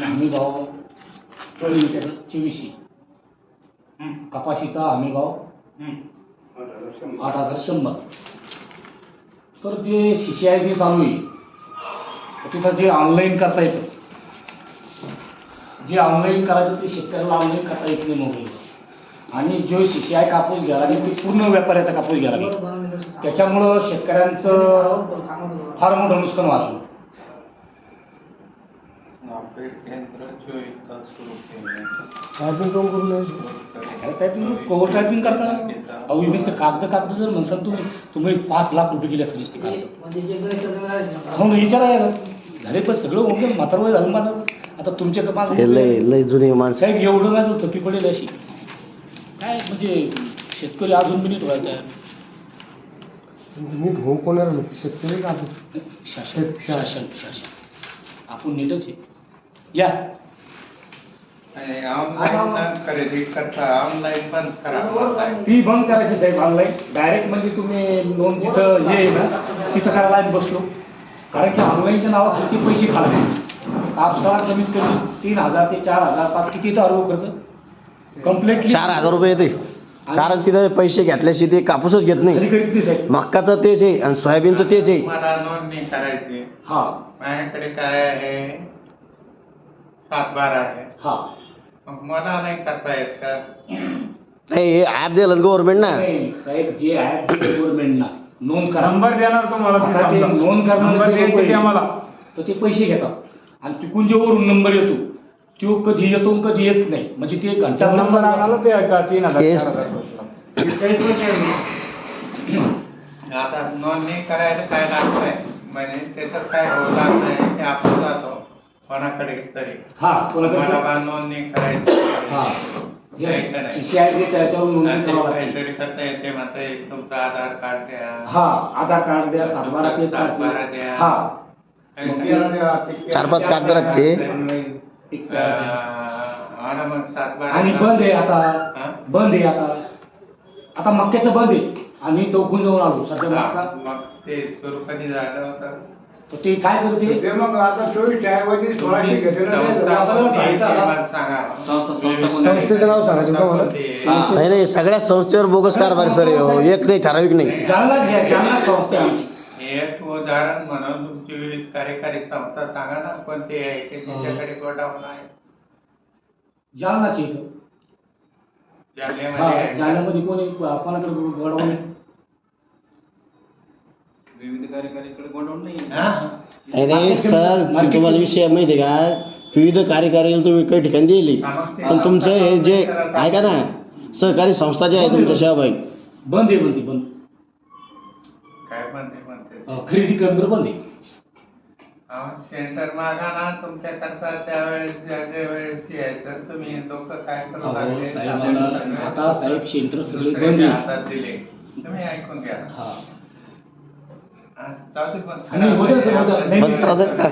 हमी भाव लिमिटेड 2400, कपाशीचा हमी भाव 8100. तर ते CCI जे चालू आहे तिथं जे ऑनलाईन करता येतं, जे ऑनलाईन करायचं ते शेतकऱ्याला ऑनलाईन करता येत नाही मोबाईल. आणि जो CCI कापूस घ्यायला लागेल ते पूर्ण व्यापाऱ्याचा कापूस घ्यायला लागेल. त्याच्यामुळं शेतकऱ्यांचं फार मोठं नुकसान व्हायला. कोवर टायपिंग करता अहो नुसतं कागद जर म्हणसाल तुम्ही 5 लाख रुपये गेले असं नुसते कागद. हो विचारा झाले पण सगळं होऊन म्हातार वय झालं माझं. आता तुमच्या लय जुने माणसं साहेब एवढं माझं थपी पडेल अशी काय म्हणजे शेतकरी अजून बी नीट व्हायचा नीट होऊ कोणाला शेतकरी का शासन आपण नीटच आहे. या खरेदी करता ऑनलाईन बंद करा. ती बंद करायची साहेब. ऑनलाईन डायरेक्ट म्हणजे तुम्ही नोंद जिथं हे आहे ना तिथं करायला आम्ही बसलो. कारण की ऑनलाईनच्या नावाखाली ते पैसे खाल्ले. कापसाला कमीत कमी 3000 ते 4000 5 किती तर खर्च कम्प्लीटली 4000 रुपये येते. कारण तिथे पैसे घेतल्याशिवाय ते कापूसच घेत नाही. मक्काचं तेच आहे आणि सोयाबीनचं तेच आहे. मला नोंदणी करायची. हा माझ्याकडे काय आहे 7/12 आहे. हा मग मला नाही करता येत का? नाही हे ॲप दिलं गव्हर्नमेंट ना. साहेब जे ॲप गव्हर्नमेंटना नोंद करा नंबर देणार तुम्हाला नोंद करणार तर ते पैसे घेतात. आणि तिकून जे वरून नंबर येतो तो कधी येतो कधी येत नाही. म्हणजे ते घंटा नंबर आला ते 3000 आता नोंदणी करायला काय लागतंय म्हणजे त्याचं काय होणार नाही की आपण जातो कोणाकडे तरी हा मला बा नोंदणी करायची. हा CCI जे त्याच्यावर नोंदणी करावं लागते. काहीतरी करता येते मात्र तुमचं आधार कार्ड द्या. हा आधार कार्ड द्या 7/12 तेच 7/12 द्या. हा 4-5 कागद लागते. मग 7/12 आणि बंद आहे आता आता मक्याचं बंद आहे. आम्ही चौकून जाऊन आलो सध्या मक्का. मग ते सुरू कधी झालं होतं तर ते काय करते मग आता 24/16 संस्थेचं नाव सांगायचं का मला? नाही सगळ्या संस्थेवर बोगस कारभार सर एक नाही ठराविक नाही. जालनाच घ्या जालना संस्था आमची. एक उदाहरण म्हणून तुमची विविध कार्यकारी संस्था सांगा ना कोणती आहे की तिच्याकडे गोडाऊन आहे. जालनाची इथं जालन्यामध्ये कोणी कोणाकडे गोडाऊन आहे? विविध कार्यकारीकडे गोडाऊन नाही. अरे सर तुम्हाला विषय माहिती आहे का? विविध कार्यकारीला तुम्ही काही ठिकाणी दिली पण तुमचं हे जे ऐका ना सहकारी संस्था ज्या आहे तुमच्या सेवाभावी बंद आहे बंद काय म्हणते खरेदी केंद्र बंद आहे. सेंटर मागा ना तुमच्याकरता त्यावेळेस ज्या वेळेस यायचं तुम्ही लोक काय करू लागले. आता साहेब सेंटर सगळे बंद आहे. हातात दिले तुम्ही ऐकून घ्या. हा जाऊ दे आणि होतं बंद करायचं का?